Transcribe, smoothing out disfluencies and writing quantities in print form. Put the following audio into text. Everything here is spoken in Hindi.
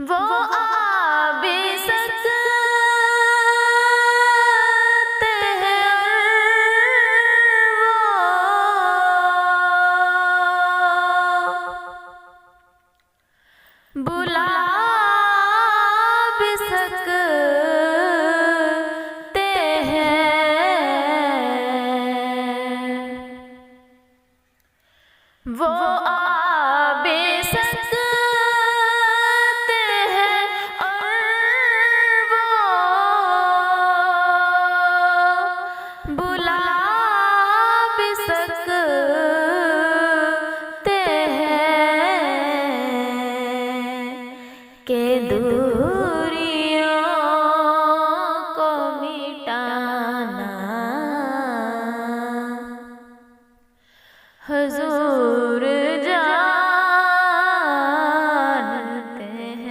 वो आ भी सकते हैं वो बुला भी सकते हैं। वो आ भी सकते हैं और वो बुला भी सकते हैं। के दूरी